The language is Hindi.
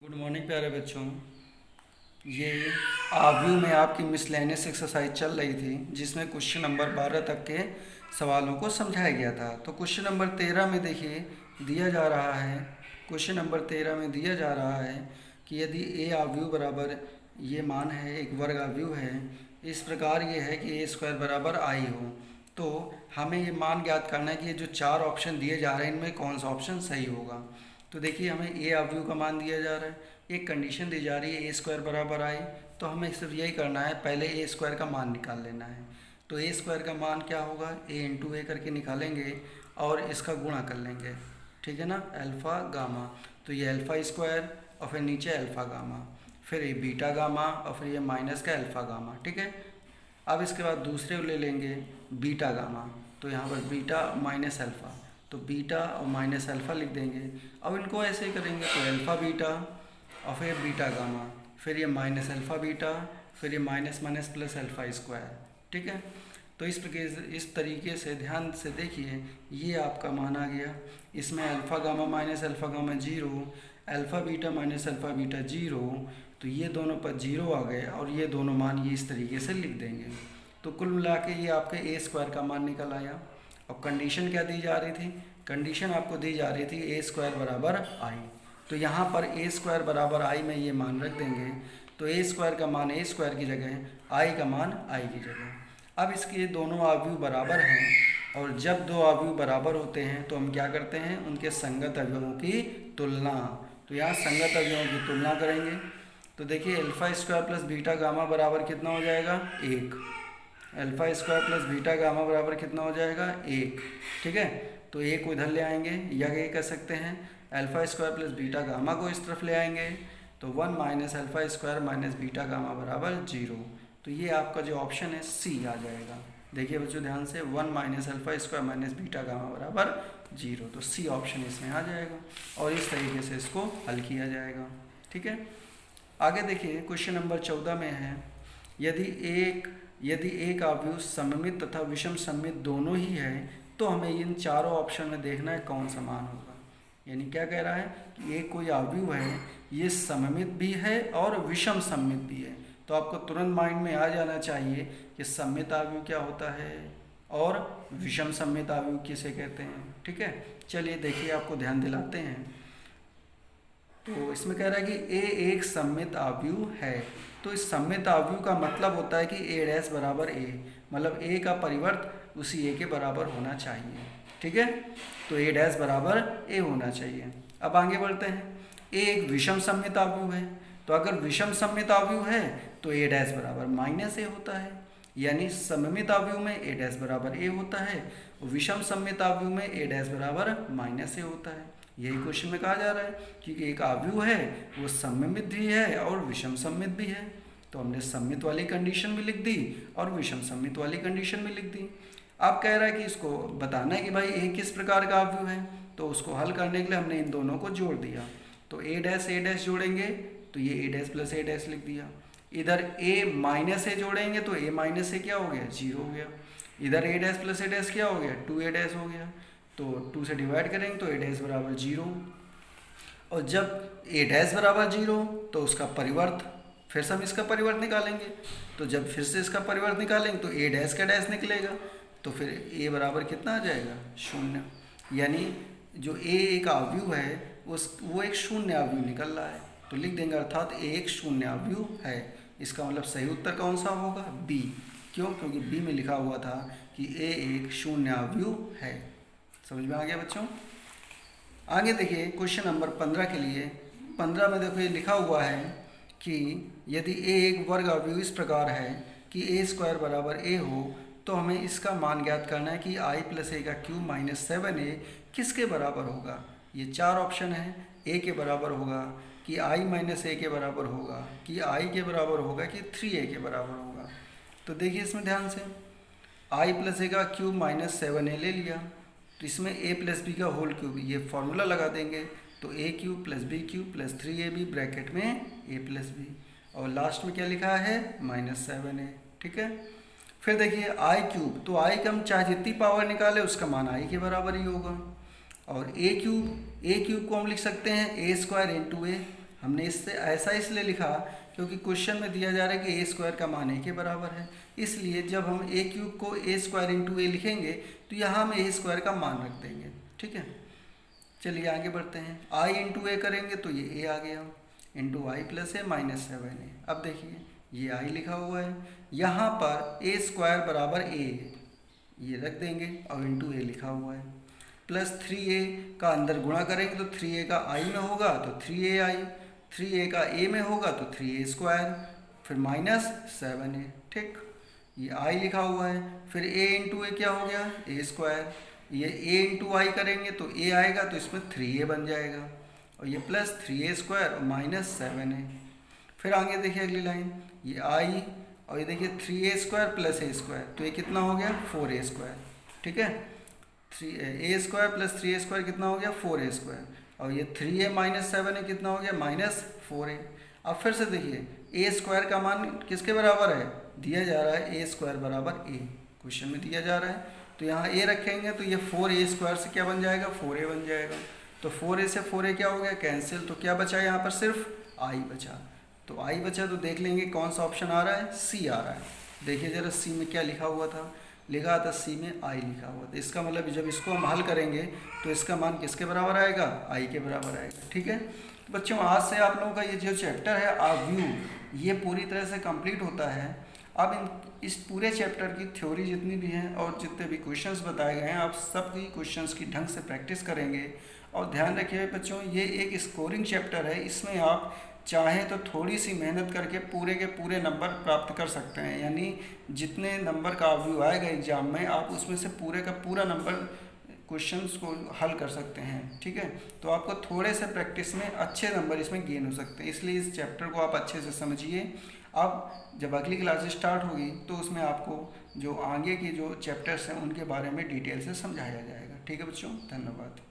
गुड मॉर्निंग प्यारे बच्चों। ये आव्यू में आपकी मिसलेनियस एक्सरसाइज चल रही थी जिसमें क्वेश्चन नंबर 12 तक के सवालों को समझाया गया था। तो क्वेश्चन नंबर 13 में देखिए दिया जा रहा है, क्वेश्चन नंबर 13 में दिया जा रहा है कि यदि ए आव्यू बराबर ये मान है, एक वर्ग आव्यू है, इस प्रकार ये है कि ए स्क्वायर बराबर आई हो, तो हमें ये मान ज्ञात करना है कि ये जो चार ऑप्शन दिए जा रहे हैं इनमें कौन सा ऑप्शन सही होगा। तो देखिए हमें ए आव्यू का मान दिया जा रहा है, एक कंडीशन दी जा रही है ए स्क्वायर बराबर आई, तो हमें सिर्फ यही करना है, पहले ए स्क्वायर का मान निकाल लेना है। तो ए स्क्वायर का मान क्या होगा, ए इंटू ए करके निकालेंगे और इसका गुणा कर लेंगे, ठीक है ना, अल्फ़ा गामा। तो ये अल्फ़ा स्क्वायर और फिर नीचे अल्फ़ा गामा, फिर ये बीटा गामा और फिर ये माइनस का अल्फ़ा गामा, ठीक है। अब इसके बाद दूसरे ले लेंगे बीटा गामा, तो यहाँ पर बीटा माइनस अल्फ़ा, तो बीटा और माइनस अल्फ़ा लिख देंगे। अब इनको ऐसे ही करेंगे, तो अल्फ़ा बीटा और फिर बीटा गामा, फिर ये माइनस अल्फ़ा बीटा, फिर ये minus minus plus alpha square, ठीक है। तो इस तरीके से ध्यान से देखिए, ये आपका मान आ गया। इसमें alpha gamma minus alpha gamma zero, alpha beta minus alpha beta zero, तो ये दोनों पर जीरो आ गए और ये दोनों मान ये इस तरीके से लिख देंगे। तो कुल मिला के ये आपके ए स्क्वायर का मान निकल आया। और कंडीशन क्या दी जा रही थी, कंडीशन आपको दी जा रही थी ए स्क्वायर बराबर आई, तो यहाँ पर ए स्क्वायर बराबर आई में ये मान रख देंगे। तो ए स्क्वायर का मान ए स्क्वायर की जगह, आई का मान आई की जगह। अब इसके दोनों आव्यूह बराबर हैं और जब दो आव्यूह बराबर होते हैं तो हम क्या करते हैं, उनके संगत अवयवों की तुलना। तो यहाँ संगत अवयवों की तुलना करेंगे। तो देखिए alpha square plus beta gamma बराबर कितना हो जाएगा, एक। Alpha square plus beta gamma बराबर कितना हो जाएगा, एक, ठीक है। तो एक को इधर ले आएंगे या ये कर सकते हैं, alpha square plus beta gamma को इस तरफ ले आएंगे, तो one minus alpha square minus beta gamma बराबर जीरो। तो ये आपका जो ऑप्शन है सी आ जाएगा। देखिए बच्चों ध्यान से, one minus alpha square minus beta gamma बराबर जीरो, तो सी ऑप्शन इसमें आ जाएगा और इस तरीके से इसको हल किया जाएगा, ठीक है। आगे देखिए क्वेश्चन नंबर 14 में है, यदि एक आव्यूह सममित तथा विषम सममित दोनों ही है तो हमें इन चारों ऑप्शन में देखना है कौन सा मान होगा। यानी क्या कह रहा है कि एक कोई आव्यूह है, ये सममित भी है और विषम सममित भी है, तो आपको तुरंत माइंड में आ जाना चाहिए कि सममित आव्यूह क्या होता है और विषम सममित आव्यूह किसे कहते हैं, ठीक है। चलिए देखिए आपको ध्यान दिलाते हैं। तो इसमें कह रहा है कि ए एक सममित आव्यूह है, तो इस सममित आव्यूह का मतलब होता है कि ए डैश बराबर ए, मतलब ए का परिवर्त उसी ए के बराबर होना चाहिए, ठीक है। तो ए डैश बराबर ए होना चाहिए। अब आगे बढ़ते हैं, ए एक विषम सममित आव्यूह है, तो अगर विषम सममित आव्यूह है तो ए डैश बराबर माइनस ए होता है, यानी सममित आव्यूह में ए डैश बराबर ए होता है, विषम सममित आव्यूह में ए डैश बराबर माइनस ए होता है। यही क्वेश्चन में कहा जा रहा है कि एक आव्यूह है वो सममित भी है और विषम सममित भी है, तो हमने सममित वाली कंडीशन भी लिख दी और विषम सममित वाली कंडीशन भी लिख दी। अब कह रहा है कि इसको बताना है कि भाई ए किस प्रकार का आव्यूह है, तो उसको हल करने के लिए हमने इन दोनों को जोड़ दिया। तो ए डैश जोड़ेंगे तो ये ए डैश प्लस ए डैश लिख दिया। इधर ए माइनस ए जोड़ेंगे तो ए माइनस ए क्या हो गया, जीरो हो गया। इधर ए डैश प्लस ए डैश क्या हो गया, टू ए डैश हो गया। तो 2 से डिवाइड करेंगे तो ए डैश बराबर जीरो, और जब ए डैश बराबर जीरो तो उसका परिवर्त, फिर से हम इसका परिवर्त निकालेंगे, तो जब फिर से इसका परिवर्त निकालेंगे तो ए डैश का डैश निकलेगा, तो फिर ए बराबर कितना आ जाएगा, शून्य। यानी जो ए एक आव्यूह है वो एक शून्य आव्यूह निकल रहा है, तो लिख देंगे अर्थात ए एक शून्य आव्यूह है। इसका मतलब सही उत्तर कौन सा होगा, बी। क्यों, क्योंकि बी में लिखा हुआ था कि ए एक शून्य आव्यूह है। समझ में आ गया बच्चों। आगे देखिए क्वेश्चन नंबर 15 के लिए, 15 में देखो ये लिखा हुआ है कि यदि ए एक वर्ग आव्यूह इस प्रकार है कि ए स्क्वायर बराबर ए हो, तो हमें इसका मान ज्ञात करना है कि आई प्लस ए का क्यूब माइनस 7a किसके बराबर होगा। ये चार ऑप्शन है, ए के बराबर होगा कि आई माइनस ए के बराबर होगा कि आई के बराबर होगा कि 3a के बराबर होगा। तो देखिए इसमें ध्यान से, आई प्लस ए का क्यूब माइनस 7a ले लिया, तो इसमें ए प्लस बी का होल क्यूब, ये फॉर्मूला लगा देंगे, तो A cube plus B cube plus 3ab bracket में ए प्लस बी, और लास्ट में क्या लिखा है, माइनस 7a, ठीक है। फिर देखिए आई क्यूब, तो आई का हम चाहे जितनी पावर निकाले उसका मान आई के बराबर ही होगा, और ए क्यूब को हम लिख सकते हैं ए स्क्वायर इंटू ए, हमने इससे ऐसा इसलिए लिखा क्योंकि क्वेश्चन में दिया जा रहा है कि ए स्क्वायर का मान ए के बराबर है, इसलिए जब हम ए क्यूब को ए स्क्वायर इंटू ए लिखेंगे तो यहाँ हम ए स्क्वायर का मान रख देंगे। ठीक है, चलिए आगे बढ़ते हैं। आई इंटू ए करेंगे तो ये ए आ गया, इंटू आई प्लस ए माइनस 7a। अब देखिए ये आई लिखा हुआ है, यहाँ पर ए स्क्वायर बराबर ए ये रख देंगे और इंटू ए लिखा हुआ है, प्लस 3a का अंदर गुणा करेंगे तो 3a का आई में होगा तो 3ai, 3a का a में होगा तो 3a स्क्वायर, फिर माइनस 7a। ठीक, ये आई लिखा हुआ है, फिर a इंटू ए क्या हो गया a स्क्वायर, ये a इंटू आई करेंगे तो a आएगा तो इसमें 3a बन जाएगा, और ये प्लस 3a स्क्वायर और माइनस 7a। फिर आगे देखिए अगली लाइन, ये आई और ये देखिए 3a square plus a square, तो ये कितना हो गया 4a स्क्वायर। ठीक है, 3a square plus 3a square कितना हो गया 4a स्क्वायर, और ये 3a माइनस 7a कितना हो गया माइनस 4a। अब फिर से देखिए a स्क्वायर का मान किसके बराबर है, दिया जा रहा है a स्क्वायर बराबर a, क्वेश्चन में दिया जा रहा है, तो यहाँ a रखेंगे तो ये 4a स्क्वायर से क्या बन जाएगा 4a बन जाएगा, तो 4a से 4a क्या हो गया कैंसिल, तो क्या बचा यहाँ पर सिर्फ i बचा, तो i बचा तो देख लेंगे कौन सा ऑप्शन आ रहा है, c आ रहा है। देखिए जरा c में क्या लिखा हुआ था, लिखा था c में i लिखा हुआ था, इसका मतलब जब इसको हम हल करेंगे तो इसका मान किसके बराबर आएगा i के बराबर आएगा। ठीक है, तो बच्चों आज से आप लोगों का ये जो चैप्टर है आव्यूह, ये पूरी तरह से कंप्लीट होता है। अब इस पूरे चैप्टर की थ्योरी जितनी भी हैं और जितने भी क्वेश्चंस बताए गए हैं, आप सबकी क्वेश्चंस की ढंग से प्रैक्टिस करेंगे। और ध्यान रखिए बच्चों, ये एक स्कोरिंग चैप्टर है, इसमें आप चाहें तो थोड़ी सी मेहनत करके पूरे के पूरे नंबर प्राप्त कर सकते हैं, यानी जितने नंबर का व्यू आएगा एग्जाम में आप उसमें से पूरे का पूरा नंबर क्वेश्चंस को हल कर सकते हैं। ठीक है, तो आपको थोड़े से प्रैक्टिस में अच्छे नंबर इसमें गेन हो सकते हैं, इसलिए इस चैप्टर को आप अच्छे से समझिए। अब जब अगली क्लास स्टार्ट होगी तो उसमें आपको जो आगे के जो चैप्टर्स हैं उनके बारे में डिटेल से समझाया जाएगा। ठीक है बच्चों, धन्यवाद।